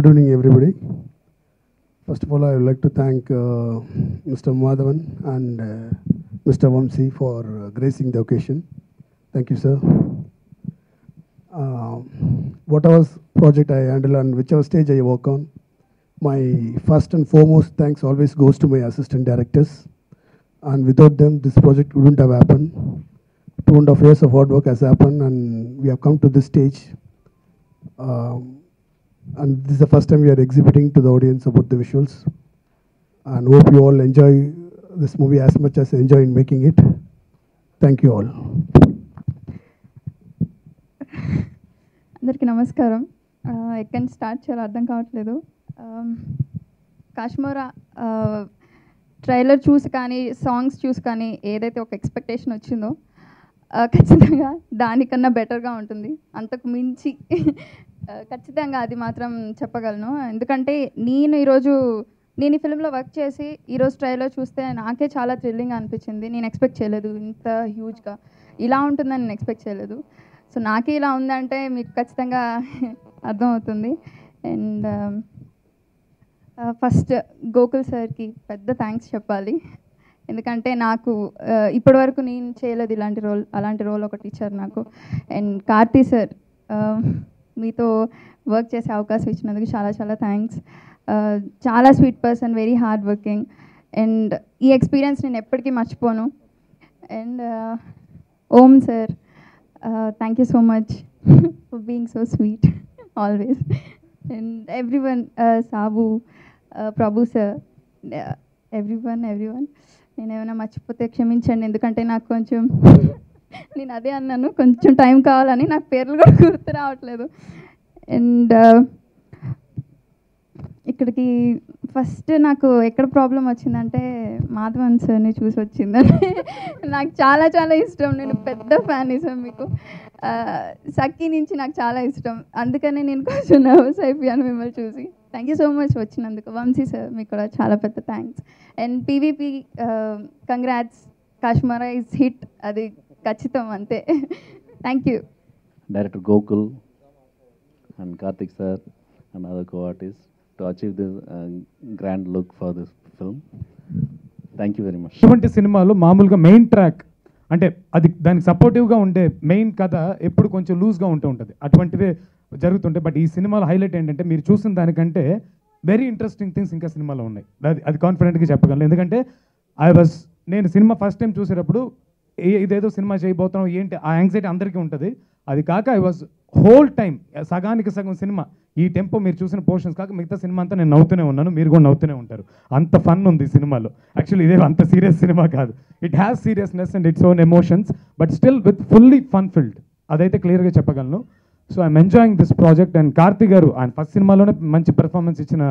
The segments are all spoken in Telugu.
evening, everybody. First of all, I would like to thank Mr. Madhavan and Mr. Vamsi for gracing the occasion. Thank you, sir. Whatever project I handle and whichever stage I work on, my first and foremost thanks always goes to my assistant directors. And without them, this project wouldn't have happened. 2.5 years of hard work has happened, and we have come to this stage. And this is the first time we are exhibiting to the audience about the visuals. And hope you all enjoy this movie as much as I enjoy in making it. Thank you all. అందరికీ నమస్కారం. ఎక్కడి నుంచి స్టార్ట్ చేయాలో అర్థం కావట్లేదు. కాశ్మీరా ట్రైలర్ చూసి కానీ సాంగ్స్ చూసి కానీ ఏదైతే ఒక ఎక్స్పెక్టేషన్ వచ్చిందో ఖచ్చితంగా దానికన్నా బెటర్గా ఉంటుంది. అంతకు మించి ఖచ్చితంగా అది మాత్రం చెప్పగలను. ఎందుకంటే నేను ఈ ఫిల్మ్లో వర్క్ చేసి ఈరోజు ట్రైలర్ చూస్తే నాకే చాలా థ్రిల్లింగ్ అనిపించింది. నేను ఎక్స్పెక్ట్ చేయలేదు ఇంత హ్యూజ్గా ఇలా ఉంటుందని నేను ఎక్స్పెక్ట్ చేయలేదు. సో నాకే ఇలా ఉందంటే మీకు ఖచ్చితంగా అర్థమవుతుంది. అండ్ ఫస్ట్ గోకుల్ సార్కి పెద్ద థ్యాంక్స్ చెప్పాలి. ఎందుకంటే నాకు ఇప్పటివరకు నేను చేయలేదు అలాంటి రోల్ ఒకటి ఇచ్చారు నాకు. అండ్ కార్తీ సార్, మీతో వర్క్ చేసే అవకాశం ఇచ్చినందుకు చాలా చాలా థ్యాంక్స్. చాలా sweet person, very hard working. And ఈ ఎక్స్పీరియన్స్ నేను ఎప్పటికీ మర్చిపోను. And Om sir, thank you so much for being so sweet always. And everyone, Sabu, Prabhu sir, everyone నేను ఏమైనా మర్చిపోతే క్షమించండి. ఎందుకంటే నాకు కొంచెం నేను అదే అన్నాను, కొంచెం టైం కావాలని, నాకు పేర్లు కూడా గుర్తు రావట్లేదు. అండ్ ఇక్కడికి ఫస్ట్ నాకు ఎక్కడ ప్రాబ్లం వచ్చిందంటే మాధవన్ సార్ని చూసి వచ్చిందని. నాకు చాలా చాలా ఇష్టం, నేను పెద్ద ఫ్యాన్ సార్ మీకు. సఖీ నుంచి నాకు చాలా ఇష్టం, అందుకనే నేను కొంచెం నర్వస్ అయిపోయాను మిమ్మల్ని చూసి. థ్యాంక్ యూ సో మచ్ వచ్చినందుకు. వంశీ సార్ మీకు కూడా చాలా పెద్ద thanks. And PVP congrats, Kashmira is hit, అది ఖచ్చితం, అంతే. Thank you. Director Gokul and Karthik sir and other co-artist to achieve this grand look for this film. Thank you very much. ఇటువంటి సినిమాలో మామూలుగా మెయిన్ ట్రాక్ అంటే అది దానికి సపోర్టివ్గా ఉండే మెయిన్ కథ ఎప్పుడు కొంచెం లూజ్గా ఉంటుంది, అటువంటివే జరుగుతుంటాయి. బట్ ఈ సినిమాలో హైలైట్ ఏంటంటే మీరు చూసిన దానికంటే వెరీ ఇంట్రెస్టింగ్ థింగ్స్ ఇంకా సినిమాలో ఉన్నాయి. అది కాన్ఫిడెంట్గా చెప్పగలను. ఎందుకంటే నేను సినిమా ఫస్ట్ టైం చూసేటప్పుడు ఇదేదో సినిమా చేయబోతున్నాం ఏంటి ఆ యాంగ్జైటీ అందరికీ ఉంటుంది. అది కాక ఐ వాజ్ హోల్ టైం సగానికి సగం సినిమా ఈ టెంపో మీరు చూసిన పోర్షన్స్ కాక మిగతా సినిమా అంతా నేను నవ్వుతూనే ఉన్నాను, మీరు కూడా నవ్వుతూనే ఉంటారు. అంత ఫన్ ఉంది ఈ సినిమాలో. యాక్చువల్లీ ఇదే అంత సీరియస్ సినిమా కాదు, it has seriousness and its own emotions, but still with fully fun field, అదైతే క్లియర్గా చెప్పగలను. So I'm enjoying this project. And Karthik గారు ఆయన ఫస్ట్ సినిమాలోనే మంచి పెర్ఫార్మెన్స్ ఇచ్చిన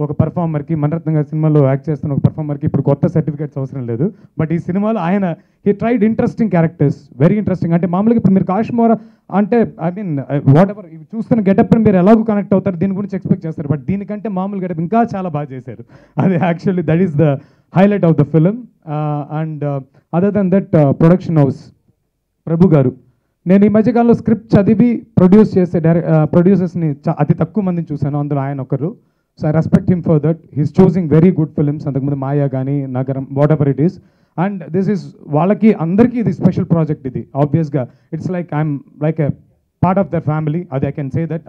ఒక పర్ఫార్మర్కి, మణిరత్న గారి సినిమాలో యాక్ట్ చేస్తున్న ఒక పర్ఫార్మర్కి ఇప్పుడు కొత్త సర్టిఫికేట్స్ అవసరం లేదు. బట్ ఈ సినిమాలో ఆయన he tried interesting characters, very interesting. అంటే మామూలుగా ఇప్పుడు మీరు కాశ్మీరా అంటే ఐ మీన్ వాట్ ఎవర్ చూస్తున్న గెటప్ని మీరు ఎలాగో కనెక్ట్ అవుతారు, దీని గురించి ఎక్స్పెక్ట్ చేస్తారు. బట్ దీనికంటే మామూలు గెటప్ ఇంకా చాలా బాగా చేశారు. అది actually that is the highlight of the film. And other then that production house Prabhu garu, నేను ఈ మధ్యకాలంలో స్క్రిప్ట్ చదివి ప్రొడ్యూస్ చేసే ప్రొడ్యూసర్స్ని అతి తక్కువ మందిని చూశాను, అందులో ఆయన ఒకరు. So I respect him for that. He's choosing very good films. అంతకుముందు మాయా కానీ Nagaram, whatever it is. And this is వాళ్ళకి అందరికీ ఇది స్పెషల్ ప్రాజెక్ట్. ఇది ఆబ్వియస్గా it's like I'm like a part of their family. అది I can say that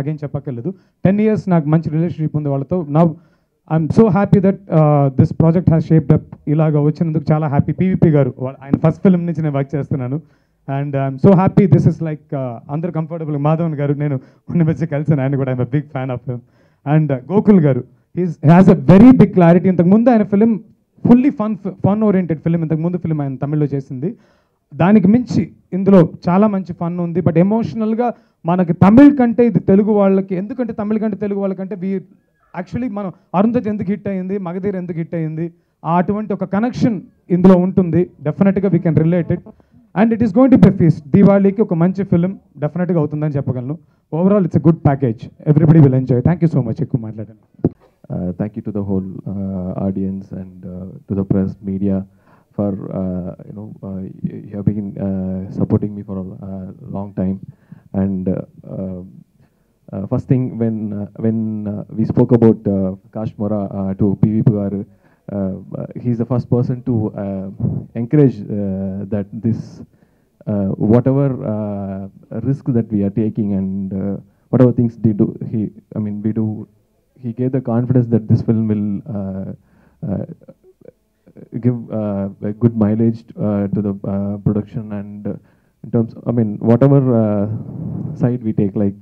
again చెప్పక్కర్లేదు. 10 years నాకు మంచి రిలేషన్షిప్ ఉంది వాళ్ళతో. Now I'm so happy that this project has shaped up. ఇలాగ వచ్చినందుకు చాలా హ్యాపీ. పీవీపీ గారు ఆయన ఫస్ట్ ఫిల్మ్ నుంచి నేను వర్క్ చేస్తున్నాను. And I'm so happy. This is like అందరూ కంఫర్టబుల్. మాధవన్ గారు నేను కొన్ని మధ్య కలిసాను, ఆయన కూడా I'm a big fan of him. And Gokul garu has a very big clarity. ఇంతకుముందు ఆయన film fully fun oriented film, ఇంతకుముందు ఫిలిం ఆయన తమిళ్లో చేసింది. దానికి మించి ఇందులో చాలా మంచి ఫన్ ఉంది. బట్ ఎమోషనల్గా మనకి తమిళ్ కంటే ఇది తెలుగు వాళ్ళకి, ఎందుకంటే తమిళ్ కంటే తెలుగు వాళ్ళకంటే యాక్చువల్లీ మనం అరుంధతి ఎందుకు హిట్ అయ్యింది, మగధీర్ ఎందుకు హిట్ అయ్యింది, అటువంటి ఒక కనెక్షన్ ఇందులో ఉంటుంది. డెఫినెట్గా we can relate it. And it is going to be feast. దీవాళీకి ఒక మంచి ఫిలిం డెఫినెట్గా అవుతుందని చెప్పగలను. Overall it's a good package. Everybody will enjoy. Thank you so much. ఎక్కువ మాట్లాడండి. Thank you to the whole audience and to the press, media for you have been supporting me for a long time, and first thing when we spoke about Kashmora to PV Garu, he's the first person to encourage that this whatever risk that we are taking and whatever things they do, he gave the confidence that this film will give a good mileage to the production, and in terms, whatever side we take, like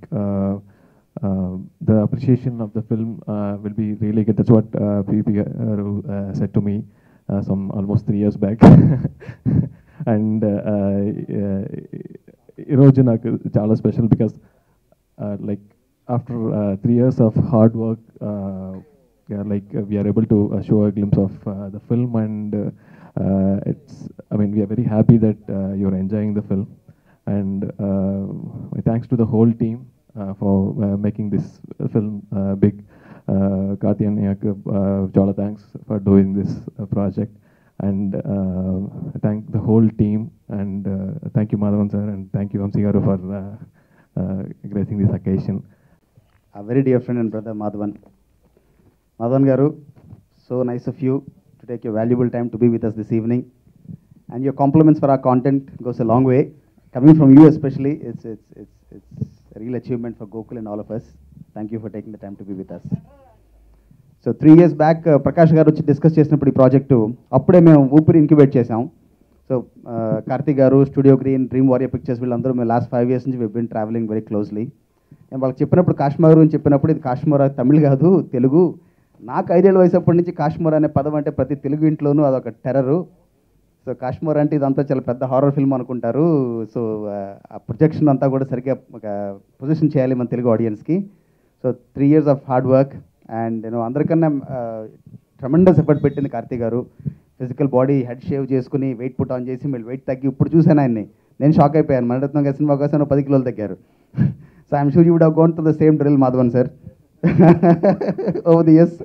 the appreciation of the film will be really good. That's what P.P. Garu said to me some almost 3 years back. And ఈరోజు నాకు చాలా special because like after 3 years of hard work, we are able to show a glimpse of the film, and we are very happy that you're enjoying the film, and my thanks to the whole team for making this film big. Karthi annayyaku chala thanks for doing this project, and thank the whole team, and thank you Madhavan sir, and thank you Vamsi garu for gracing this occasion. A very dear friend and brother, Madhavan. Madhavan garu, so nice of you to take your valuable time to be with us this evening, and your compliments for our content goes a long way. Coming from you especially, it's a real achievement for Gokul and all of us. Thank you for taking the time to be with us. So 3 years back, Prakash garu వచ్చి డిస్కస్ చేసినప్పుడు ఈ ప్రాజెక్టు అప్పుడే మేము ఊపిరి ఇంక్యుబేట్ చేసాం. So Karthik garu, studio green, dream warrior pictures, వీళ్ళందరూ మేము లాస్ట్ 5 years నుంచి బిన్ ట్రావెలింగ్ వెరీ క్లోజ్లీ. నేను వాళ్ళకి చెప్పినప్పుడు కాశ్మీర్ అని చెప్పినప్పుడు ఇది కాశ్మీర్ తమిళ్ కాదు తెలుగు. నాకు 5 ఏళ్ళ వయసు అప్పటి నుంచి కాశ్మీర్ అనే పదం అంటే ప్రతి తెలుగు ఇంట్లోనూ అదొక టెర్రరు. సో కాశ్మీర్ అంటే ఇదంతా చాలా పెద్ద హారర్ ఫిల్మ్ అనుకుంటారు. సో ఆ ప్రొజెక్షన్ అంతా కూడా సరిగ్గా ఒక పొజిషన్ చేయాలి మన తెలుగు ఆడియన్స్కి. So 3 years of hard work, and అందరికన్నా ట్రమెండస్ ఎఫర్ట్ పెట్టింది కార్తీక్ గారు. ఫిజికల్ బాడీ హెడ్ షేవ్ చేసుకుని వెయిట్ పుట్ ఆన్ చేసి మళ్ళీ వెయిట్ తగ్గి ఇప్పుడు చూశాను ఆయన్ని, నేను షాక్ అయిపోయాను. మణిరత్నం గారి సినిమా కోసం 10 kilos తగ్గారు. So I'm sure you would have gone to the same drill Madhavan sir over the years.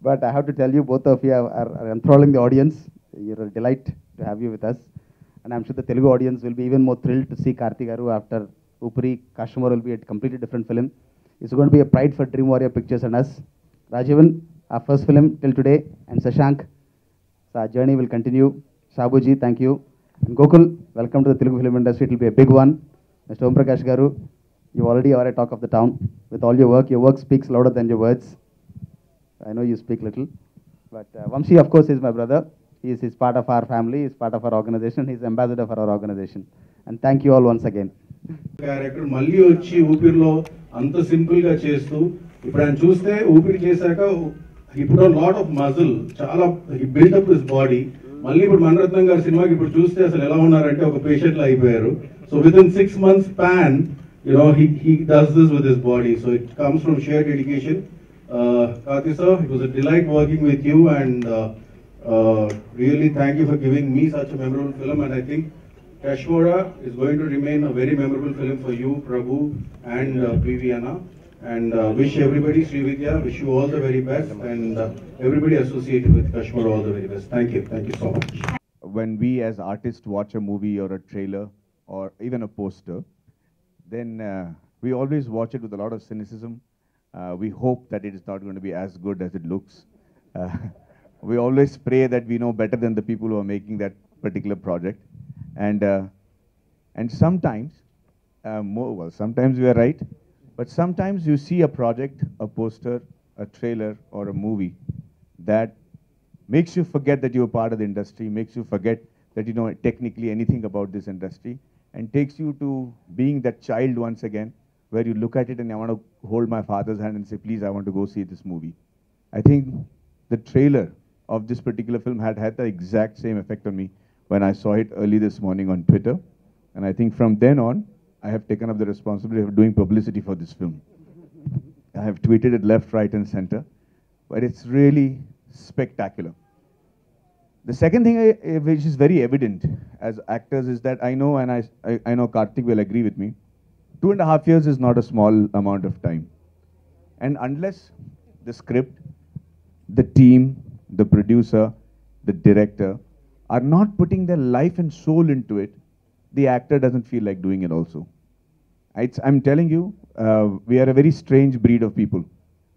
But I have to tell you, both of you are enthralling the audience. You're a delight to have you with us. And I'm sure the Telugu audience will be even more thrilled to see Karthi garu after Upri. Kashmir will be a completely different film. It's going to be a pride for Dream Warrior Pictures and us. Rajivan, our first film till today, and Shashank, so our journey will continue. Shabuji, thank you. And Gokul, welcome to the Telugu film industry. It will be a big one. Mr. Om Prakash garu, you already are a talk of the town. With all your work speaks louder than your words. I know you speak little, but Vamsi, of course, is my brother. He's part of our family, he's part of our organization, he's ambassador for our organization. And thank you all once again. Character మళ్ళీ వచ్చి ఊపిరిలో అంత సింపుల్ గా చేస్తూ, ఇప్పుడు ఆయన చూస్తే ఊపిరి చేశాక ఇప్పుడు లాట్ ఆఫ్ మజిల్, చాలా బిల్డప్ హిస్ బాడీ. మళ్ళీ ఇప్పుడు మణిరత్నం గారి సినిమాకి ఇప్పుడు చూస్తే అసలు ఎలా ఉన్నారంటే ఒక పేషెంట్ లా అయిపోయారు. So with in 6 months span, he does this with his body. So it comes from sheer dedication. Karthi sir, it was a delight working with you, and really thank you for giving me such a memorable film. And I think Kashmora is going to remain a very memorable film for you, Prabhu, and PV Anna. And wish everybody, Srividya, wish you all the very best, and everybody associated with Kashmora all the very best. Thank you so much. When we as artists watch a movie or a trailer or even a poster, then we always watch it with a lot of cynicism. We hope that it is not going to be as good as it looks. We always pray that we know better than the people who are making that particular project. And sometimes, sometimes we are right, but sometimes you see a project, a poster, a trailer, or a movie that makes you forget that you're part of the industry, makes you forget that you know technically anything about this industry, and takes you to being that child once again, where you look at it and I want to hold my father's hand and say, please, I want to go see this movie. I think the trailer of this particular film had the exact same effect on me when I saw it early this morning on Twitter. And I think from then on, I have taken up the responsibility of doing publicity for this film. I have tweeted it left, right, and center, but it's really spectacular. The second thing which is very evident as actors is that I know, and I know Karthik will agree with me, 2.5 years is not a small amount of time. And unless the script, the team, the producer, the director are not putting their life and soul into it, the actor doesn't feel like doing it also. I'm telling you, we are a very strange breed of people.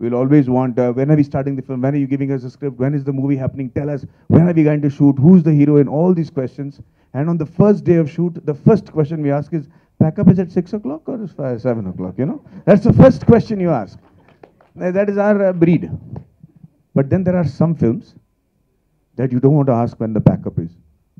We'll always want, when are we starting the film? When are you giving us a script? When is the movie happening? Tell us, when are we going to shoot? Who's the hero? And all these questions. And on the first day of shoot, the first question we ask is, pack up is at 6 o'clock or is 7 o'clock, you know? That's the first question you ask. That is our breed. But then there are some films that you don't want to ask when the backup is.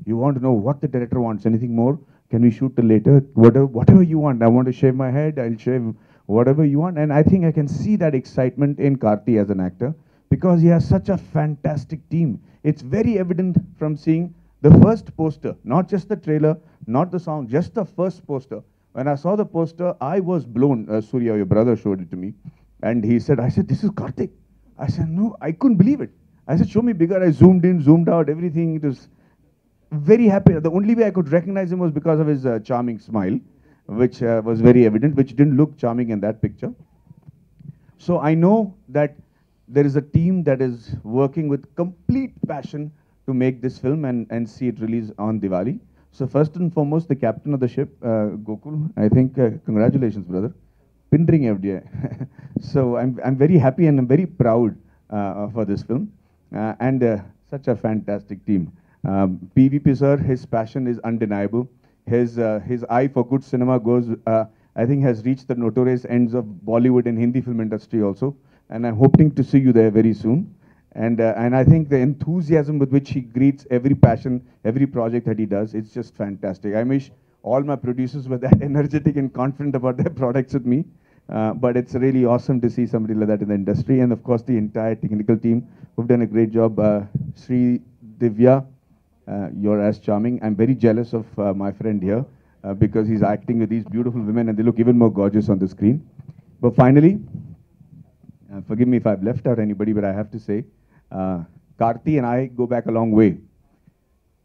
You want to know what the director wants. Anything more? Can we shoot till later? Whatever you want. I want to shave my head. I'll shave whatever you want. And I think I can see that excitement in Karthi as an actor because he has such a fantastic team. It's very evident from seeing the first poster, not just the trailer, not the song, just the first poster. When I saw the poster, I was blown. Surya, your brother, showed it to me. And I said, this is Karthik. I said, no, I couldn't believe it. I said, show me bigger. I zoomed in, zoomed out, everything. It was very happy. The only way I could recognize him was because of his charming smile, which was very evident, which didn't look charming in that picture. So I know that there is a team that is working with complete passion to make this film and see it released on Diwali. So first and foremost, the captain of the ship, Gokul, I think, congratulations, brother. Pindring FDI. So I'm very happy and I'm very proud for this film. And such a fantastic team. PVP sir, his passion is undeniable. His eye for good cinema goes, I think, has reached the notorious ends of Bollywood and Hindi film industry also. And I'm hoping to see you there very soon. And I think the enthusiasm with which he greets every passion, every project that he does, it's just fantastic. I wish all my producers were that energetic and confident about their products with me. But it's really awesome to see somebody like that in the industry. And of course, the entire technical team who've done a great job. Sri Divya, you're as charming. I'm very jealous of my friend here because he's acting with these beautiful women and they look even more gorgeous on the screen. But finally, forgive me if I've left out anybody, but I have to say, Karthi and I go back a long way.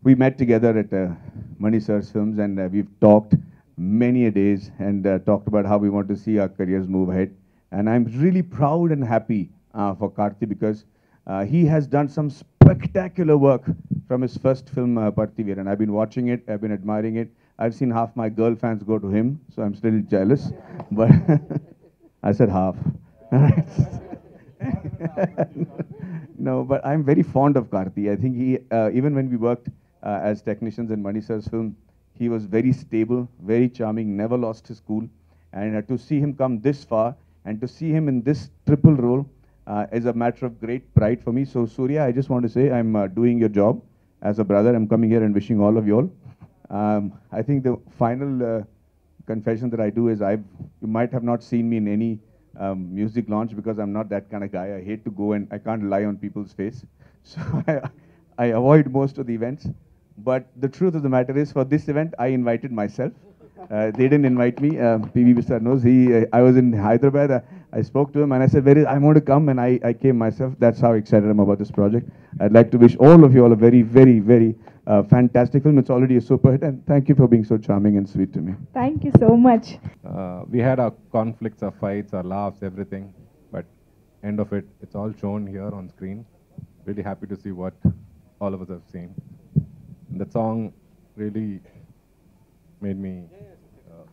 We met together at Mani Sir's films and we've talked many a days and talked about how we want to see our careers move ahead. And I'm really proud and happy for Karthi because he has done some spectacular work from his first film, Parthiveer. And I've been watching it, I've been admiring it. I've seen half my girl fans go to him, so I'm still jealous. But I said half. No, but I'm very fond of Karthi. I think he, even when we worked as technicians in Mani Sir's film, he was very stable, very charming, never lost his cool. And to see him come this far and to see him in this triple role is a matter of great pride for me. So Surya, I just want to say I'm doing your job as a brother. I'm coming here and wishing all of you all. I think the final confession that I do is you might have not seen me in any music launch because I'm not that kind of guy. I hate to go and I can't lie on people's face. So I avoid most of the events. But the truth of the matter is, for this event, I invited myself. They didn't invite me. PV sir knows. I was in Hyderabad. I spoke to him and I said, I want to come, and I came myself. That's how excited I'm about this project. I'd like to wish all of you all a very, very, very fantastic film. It's already a super hit, and thank you for being so charming and sweet to me. Thank you so much. We had our conflicts, our fights, our laughs, everything. But end of it, it's all shown here on screen. Really happy to see what all of us have seen. And that song really made me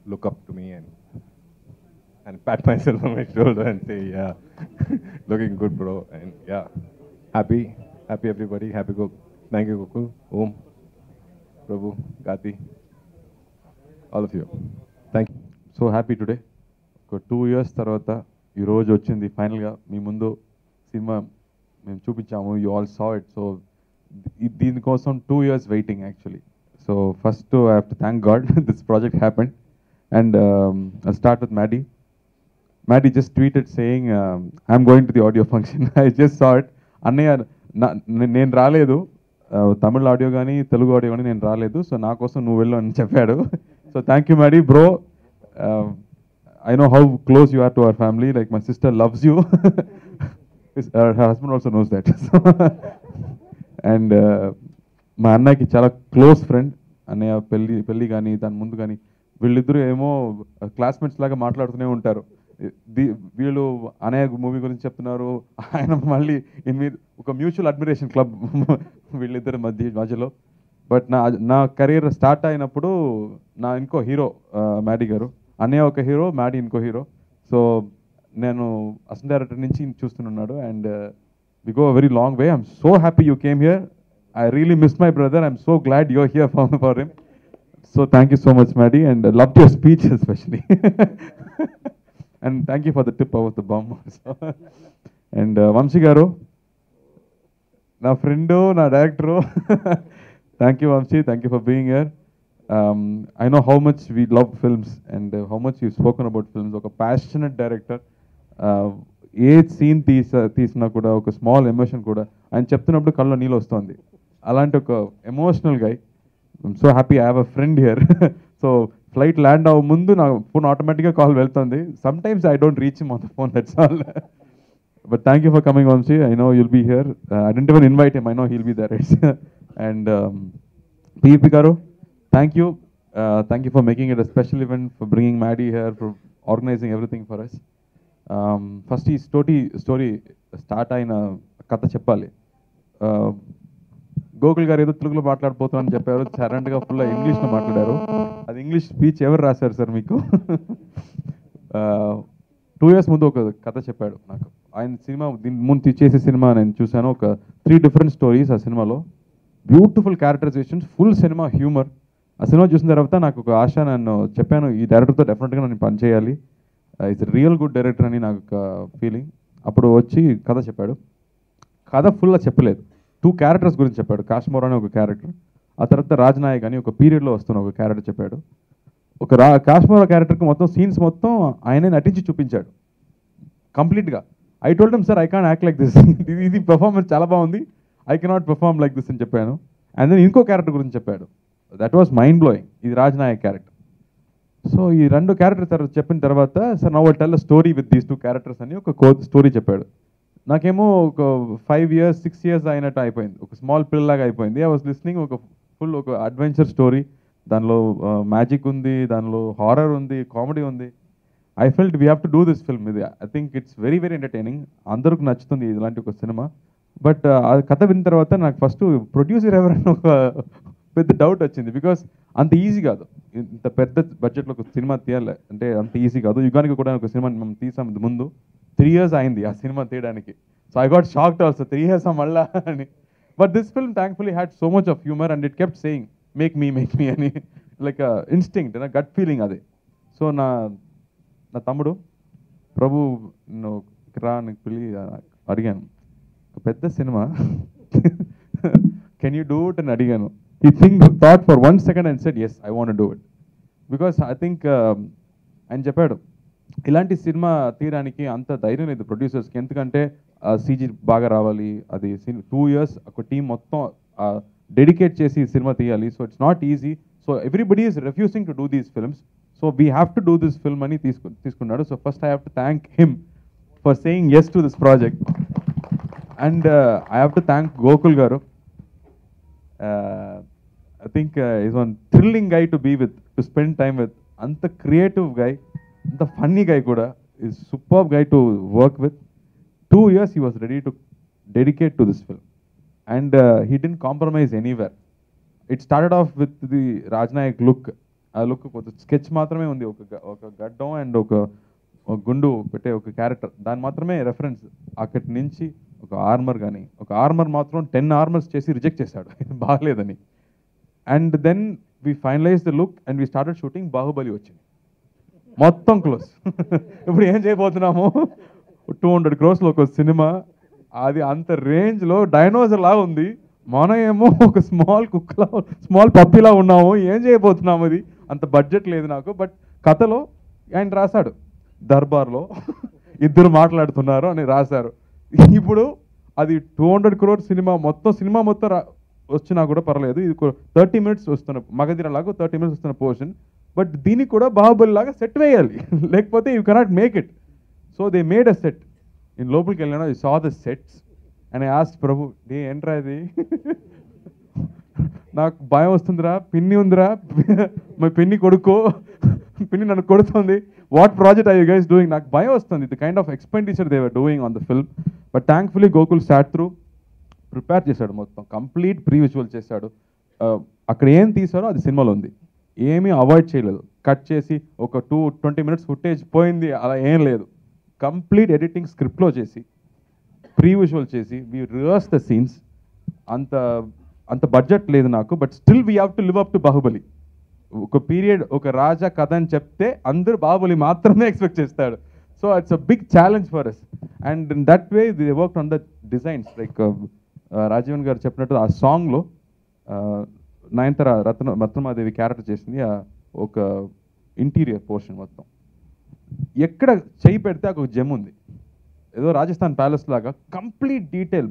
look up to me and pat myself on my shoulder and say, yeah, looking good, bro. And yeah, happy everybody, happy go. Thank you, Gokul, Om, Prabhu, Gati, all of you. Thank you. So happy today. 2 years తర్వాత ఈ రోజు వచ్చింది ఫైనల్గా మీ ముందు సినిమా మేము చూపించాము. You all saw it. So దీనికోసం 2 years waiting actually. So first I have to thank God this project happened. And I start with Maddie. Maddie just tweeted saying, I'm going to the audio function. I just saw it. అన్నయ్య నేను రాలేదు, తమిళ ఆడియో కానీ తెలుగు ఆడియో కానీ నేను రాలేదు, సో నా కోసం నువ్వు వెళ్ళు అని చెప్పాడు. So thank you Maddie, bro. I know how close you are to our family. Like my sister loves you. Her husband also knows that. And మా అన్నయ్యకి చాలా క్లోజ్ ఫ్రెండ్. అన్నయ్య పెళ్ళి కానీ దాని ముందు కానీ వీళ్ళిద్దరూ ఏమో క్లాస్మేట్స్ లాగా మాట్లాడుతూనే ఉంటారు. వీళ్ళు అన్నయ్య మూవీ గురించి చెప్తున్నారు, ఆయన మళ్ళీ ఒక మ్యూచువల్ అడ్మిరేషన్ క్లబ్ వీళ్ళిద్దరి మధ్యలో. బట్ నా కెరీర్ స్టార్ట్ అయినప్పుడు నా ఇంకో హీరో Maddie గారు, అన్నయ్య ఒక హీరో, మ్యాడీ ఇంకో హీరో. సో నేను అసిస్టెంట్ డైరెక్టర్ నుంచి చూస్తున్నాడు and we go very long way. I'm so happy you came here. I really miss my brother. I'm so glad you're here for him. So thank you so much, Maddie, and I loved your speech especially. And thank you for the tip of the bomb also. And Vamshi garu, na friendo, na director. Thank you, Vamshi. Thank you for being here. I know how much we love films and how much you've spoken about films. Like a passionate director. ఏ సీన్ తీసినా కూడా ఒక స్మాల్ ఎమోషన్ కూడా ఆయన చెప్తున్నప్పుడు కళ్ళలో నీళ్ళు వస్తుంది. అలాంటి ఒక emotional guy. I'm so happy I have a friend here. So flight land అవ్వ ముందు నా ఫోన్ ఆటోమేటిక్గా కాల్ వెళ్తుంది. Sometimes I don't reach him on the phone, that's all. But thank you for coming Vamshi. I know you'll be here. I don't even invite him, I know he'll be there. And PP garu, thank you for making it a special event, for bringing Maddy here, for organising everything for us. First ఈ స్టోరీ స్టార్ట్ అయిన కథ చెప్పాలి. గోకుల్ గారు ఏదో తెలుగులో మాట్లాడిపోతామని చెప్పారు, సడన్గా ఫుల్ ఇంగ్లీష్లో మాట్లాడారు. అది ఇంగ్లీష్ స్పీచ్ ఎవరు రాశారు సార్ మీకు? 2 years ముందు ఒక కథ చెప్పాడు నాకు. ఆయన సినిమా దీని ముందు చేసే సినిమా నేను చూశాను. ఒక 3 different stories ఆ సినిమాలో. Beautiful characterisations, full cinema humour. ఆ సినిమా చూసిన తర్వాత నాకు ఒక ఆశ, నన్ను చెప్పాను ఈ డైరెక్టర్తో డెఫినెట్గా నేను పని చేయాలి, ఇట్స్ రియల్ గుడ్ డైరెక్టర్ అని నాకు ఒక ఫీలింగ్. అప్పుడు వచ్చి కథ చెప్పాడు. కథ ఫుల్గా చెప్పలేదు, 2 characters గురించి చెప్పాడు. కాశ్మీర్ అనే ఒక క్యారెక్టర్, ఆ తర్వాత రాజ్నాయక్ అని ఒక పీరియడ్లో వస్తున్న ఒక క్యారెక్టర్ చెప్పాడు. ఒక కాశ్మీర్ క్యారెక్టర్కి మొత్తం సీన్స్ మొత్తం ఆయనే నటించి చూపించాడు కంప్లీట్గా. I told him sir I can't act like this, ఇది పర్ఫార్మెన్స్ చాలా బాగుంది, I cannot perform like this అని చెప్పాను. అండ్ దెన్ ఇంకో క్యారెక్టర్ గురించి చెప్పాడు, దట్ వాస్ మైండ్ బ్లోయింగ్. ఇది రాజ్నాయక్ క్యారెక్టర్. సో ఈ 2 క్యారెక్టర్ చెప్పిన తర్వాత sir now I'll tell a story with these 2 characters అని ఒక స్టోరీ చెప్పాడు. నాకేమో ఒక 5 years 6 years అయినట్టు అయిపోయింది, ఒక స్మాల్ పిల్లలాగా అయిపోయింది. ఐ వాస్ లిస్నింగ్, ఒక ఫుల్ ఒక అడ్వెంచర్ స్టోరీ, దానిలో మ్యాజిక్ ఉంది, దానిలో హారర్ ఉంది, కామెడీ ఉంది. I felt we have to do this film. ఇది I think it's very very entertaining, అందరికి నచ్చుతుంది ఇలాంటి ఒక సినిమా. బట్ ఆ కథ విన్న తర్వాత నాకు ఫస్ట్ ప్రొడ్యూసర్ ఎవరైనా ఒక పెద్ద డౌట్ వచ్చింది. బికాస్ అంత ఈజీ కాదు, ఇంత పెద్ద బడ్జెట్లో ఒక సినిమా తీయాలి అంటే అంత ఈజీ కాదు. యుగానికి కూడా ఒక సినిమా మనం తీసాం ముందు, 3 years అయింది ఆ సినిమా తీయడానికి. So I got shocked also, 3 years మళ్ళా అని. But this film thankfully had so much of humour and it kept saying make me అని, లైక్ ఇన్స్టింక్ట్, నా గట్ ఫీలింగ్ అదే. సో నా తమ్ముడు ప్రభు రా నీకు పిల్లి అడిగాను, ఒక పెద్ద cinema can you do it అని అడిగాను. He thought for 1 second and said, yes, I want to do it. Because I think, ఆయన చెప్పాడు, ఇలాంటి సినిమా తీయడానికి అంత ధైర్యం లేదు ప్రొడ్యూసర్స్కి. ఎందుకంటే సీజీ బాగా రావాలి, అది 2 years ఒక టీం మొత్తం డెడికేట్ చేసి సినిమా తీయాలి. So it's not easy. So everybody is refusing to do these films. So we have to do this film అని తీసుకున్నాడు. So first I have to thank him for saying yes to this project. And I have to thank Gokul garu. I think he's one thrilling guy to be with, to spend time with. Anta creative guy, anta funny guy kuda, is superb guy to work with. 2 years he was ready to dedicate to this film, and he didn't compromise anywhere. It started off with the Rajnayak look. A look sketch మాత్రమే ఉంది, ఒక గడ్డం అండ్ ఒక గుండు పెట్టే ఒక క్యారెక్టర్, దాని మాత్రమే రెఫరెన్స్. అక్కడి నుంచి ఒక ఆర్మర్ కానీ, ఒక ఆర్మర్ మాత్రం 10 armors చేసి రిజెక్ట్ చేశాడు బాగలేదని. And then we finalize the look and we started shooting. Baahubali వచ్చింది, మొత్తం క్లోజ్. ఇప్పుడు ఏం చేయబోతున్నాము, 200 crores ఒక సినిమా, అది అంత రేంజ్లో డైనోసర్ లా ఉంది, మనం ఏమో ఒక స్మాల్ కుక్కలా, స్మాల్ పప్పీలా ఉన్నాము. ఏం చేయబోతున్నాము, అది అంత బడ్జెట్ లేదు నాకు. బట్ కథలో ఆయన రాశాడు, దర్బార్లో 2 మాట్లాడుతున్నారు అని రాశారు. ఇప్పుడు అది 200 crores సినిమా మొత్తం వచ్చినా కూడా పర్లేదు. ఇది 30 minutes వస్తున్న మగధీర లాగా 30 minutes వస్తున్న పోర్షన్. బట్ దీనికి కూడా బాహుబలి లాగా సెట్ వేయాలి, లేకపోతే you cannot make it. So they made a set. నేను లోపలికి వెళ్ళినా, I saw the sets and I asked Prabhu, ఏంట్రా ఇది, నాకు భయం వస్తుందిరా, పిన్ని ఉందిరా, మా పిన్ని కొడుకో, పిన్ని నన్ను కొడుతుంది, what project are you guys doing, నాకు భయం వస్తుంది. The kind of expenditure they were doing on the film. But thankfully Gokul sat through, prepare చేశాడు, మొత్తం కంప్లీట్ ప్రీ విజువల్ చేశాడు. అక్కడ ఏం తీశారో అది సినిమాలో ఉంది, ఏమీ అవాయిడ్ చేయలేదు. కట్ చేసి ఒక 20 minutes ఫుటేజ్ పోయింది అలా ఏం లేదు. కంప్లీట్ ఎడిటింగ్ స్క్రిప్ట్లో చేసి ప్రీ విజువల్ చేసి వీ రివర్స్ ద సీన్స్. అంత బడ్జెట్ లేదు నాకు, but still we have to live up to Baahubali. ఒక పీరియడ్ ఒక రాజా కథ అని చెప్తే అందరూ బాహుబలి మాత్రమే ఎక్స్పెక్ట్ చేస్తాడు. So it's a big challenge for us. And in that way they work on the designs. Like Rajeevan garu చెప్పినట్టు ఆ సాంగ్లో నయనతార రత్నమాదేవి క్యారెక్టర్ చేసింది ఒక ఇంటీరియర్ పోర్షన్ మొత్తం. ఎక్కడ చేయి పెడితే ఒక జెమ్ ఉంది, ఏదో రాజస్థాన్ ప్యాలెస్ లాగా complete detail,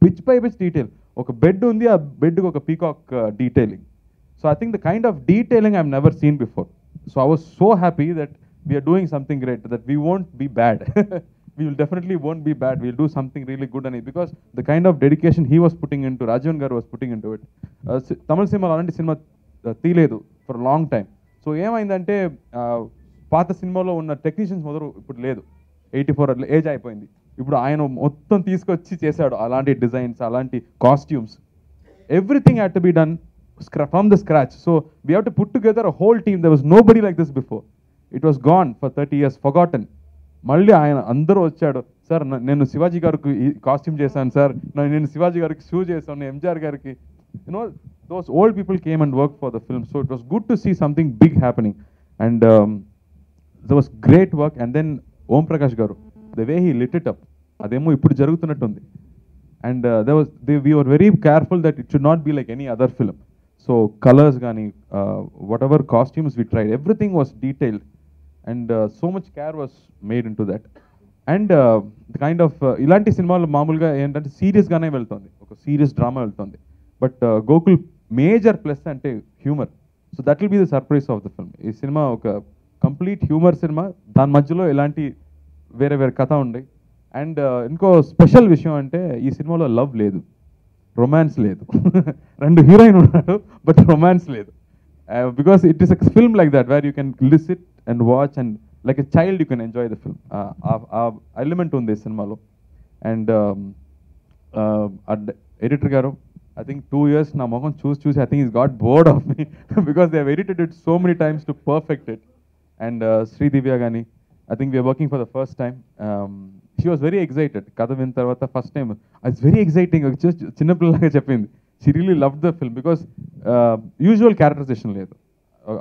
pitch by pitch detail. ఒక బెడ్ ఉంది, ఆ బెడ్కి ఒక peacock detailing. So I think the kind of detailing I never seen before. So I was so happy that we're doing something great, that we won't be bad. We will definitely won't be bad. We'll do something really good on it, because the kind of dedication he was putting into, Rajavan garu was putting into it. Tamil cinema alanti cinema తీలేదు for a long time. So ఏమైందంటే పాత సినిమాలో ఉన్న టెక్నీషియన్స్ మొదలు ఇప్పుడు లేదు. 84 ఏజ్ అయిపోయింది. ఇప్పుడు ఆయన మొత్తం తీసుకొచ్చి చేశాడు అలాంటి డిజైన్స్, అలాంటి costumes. Everything had to be done from the scratch. So we have to put together a whole team. There was nobody like this before. It was gone for 30 years, forgotten. మళ్ళీ ఆయన అందరూ వచ్చాడు, సార్ నేను శివాజీ గారికి కాస్ట్యూమ్ చేశాను సార్, నేను శివాజీ గారికి షూ చేశాను, ఎంజిఆర్ గారికి, you know those old people came and work for the film. So it was good to see something big happening. And the was great work. And then Om Prakash garu, the way he lit it up, అదేమో ఇప్పుడు జరుగుతున్నట్టుంది. అండ్ we were very careful that it should not be like any other film. So colors కానీ whatever costumes we tried, everything was detailed. And so much care was made into that. And the kind of ఇలాంటి సినిమాలు మామూలుగా ఏంటంటే సీరియస్గానే వెళ్తుంది, ఒక సీరియస్ డ్రామా వెళ్తుంది. బట్ గోకుల్ మేజర్ ప్లస్ అంటే humour. So that will be the surprise of the film. ఈ సినిమా ఒక కంప్లీట్ హ్యూమర్ సినిమా, దాని మధ్యలో ఎలాంటి వేరే వేరే కథ ఉంది. అండ్ ఇంకో స్పెషల్ విషయం అంటే ఈ సినిమాలో లవ్ లేదు, రొమాన్స్ లేదు. 2 హీరోయిన్ ఉన్నారు, బట్ రొమాన్స్ లేదు. Because it is a film like that where you can listen and watch, and like a child you can enjoy the film. Element on this cinema lo. And editor garu, I think 2 years na moham choose I think he's got bored of me because they have edited it so many times to perfect it. And Sri Divya gani, I think we are working for the first time. She was very excited. Katha vin tarvata first time it's very exciting, just chinna pillalaga cheppindi. She really loved the film because usual characterisation లేదు.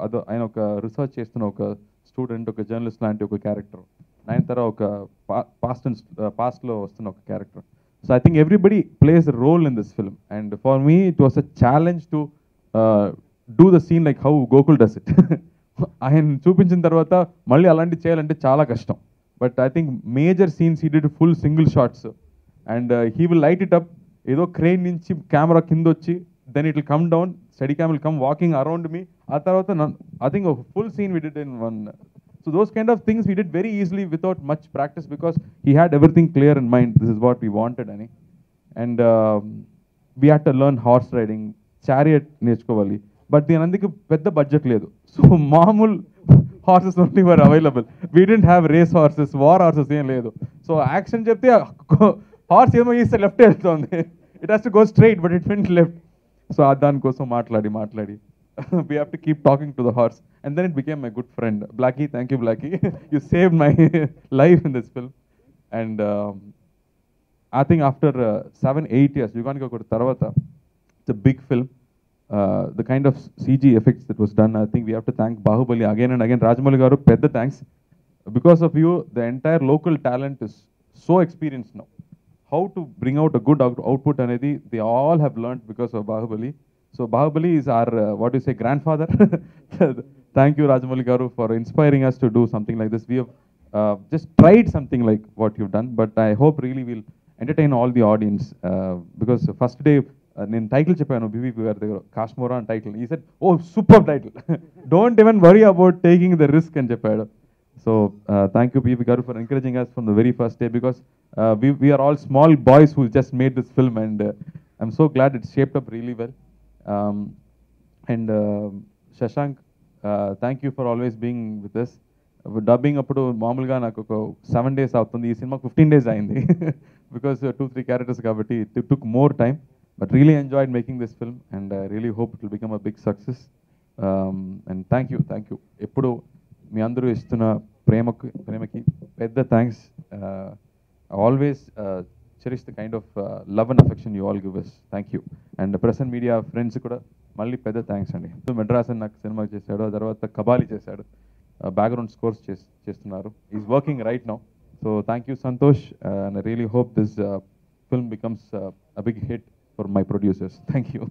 అదో ఆయన ఒక రీసెర్చ్ చేస్తున్న ఒక స్టూడెంట్, ఒక జర్నలిస్ట్ లాంటి ఒక క్యారెక్టర్, నయనతార ఒక పాస్ట్లో వస్తున్న ఒక character. So I think everybody plays a role in this film. And for me it was a challenge to do the scene like how Gokul does it. ఆయన చూపించిన తర్వాత మళ్ళీ అలాంటివి చేయాలంటే చాలా కష్టం. But I think major scenes he did full single shots. And he will light it up. ఏదో క్రెయిన్ నుంచి కెమెరా కింద వచ్చి, then it will come down, steady cam will come walking around me. ఆ తర్వాత I think a full scene we did in one. So those kind of things we did very easily without much practice, because he had everything clear in mind. This is what we wanted, ani. And we had to learn horse riding, chariot నేర్చుకోవాలి. But దీని అందుకు పెద్ద బడ్జెట్ లేదు. So మామూలు horses only were available. We didn't have race horses, war horses ఏం లేదు. So action చెప్తే హార్స్ ఏమో ఈస్తే లెఫ్ట్ వెళ్తుంది, it has to go straight, but it went left. So దానికోసం మాట్లాడి we have to keep talking to the horse, and then it became my good friend. Blackie, thank you Blackie. You saved my life in this film. And I think after 7-8 years Yuganika Kodu tarvata, it's a big film. The kind of CG effects that was done, I think we have to thank Bahubali again and again. Rajamouli garu, pedda thanks. Because of you, the entire local talent is so experienced now. How to bring out a good output anedi, they all have learned because of Bahubali. So Bahubali is our what do you say, grandfather. Thank you Rajamouli garu for inspiring us to do something like this. We have just tried something like what you've done, but I hope really we'll entertain all the audience, because first day నేను టైటిల్ చెప్పాను బీవీపీ గారి దగ్గర, కాశ్మోరా అని title. He said oh super title, don't even worry about taking the risk అని చెప్పాడు. So thank you BV garu for encouraging us from the very first day, because we are all small boys who just made this film, and I'm so glad it's shaped up really well. And Shashank, thank you for always being with us. Dubbing appudu మామూలుగా నాకు ఒక 7 days అవుతుంది, ఈ సినిమా 15 days అయింది because 2-3 characters కాబట్టి it took more time, but really enjoyed making this film, and I really hope it will become a big success. And thank you ఎప్పుడు మీ అందరూ ఇస్తున్న ప్రేమకి పెద్ద thanks. Always cherish the kind of love and affection you all give us. Thank you. And present media friends కూడా మళ్ళీ పెద్ద థ్యాంక్స్ అండి. మెడ్రాస్ అని నాకు సినిమా చేశాడు, ఆ తర్వాత కబాలి చేశాడు, బ్యాక్గ్రౌండ్ స్కోర్స్ చేస్తున్నారు. Is working right now. So thank you Santosh, and I really hope this film becomes a big hit for my producers. Thank you.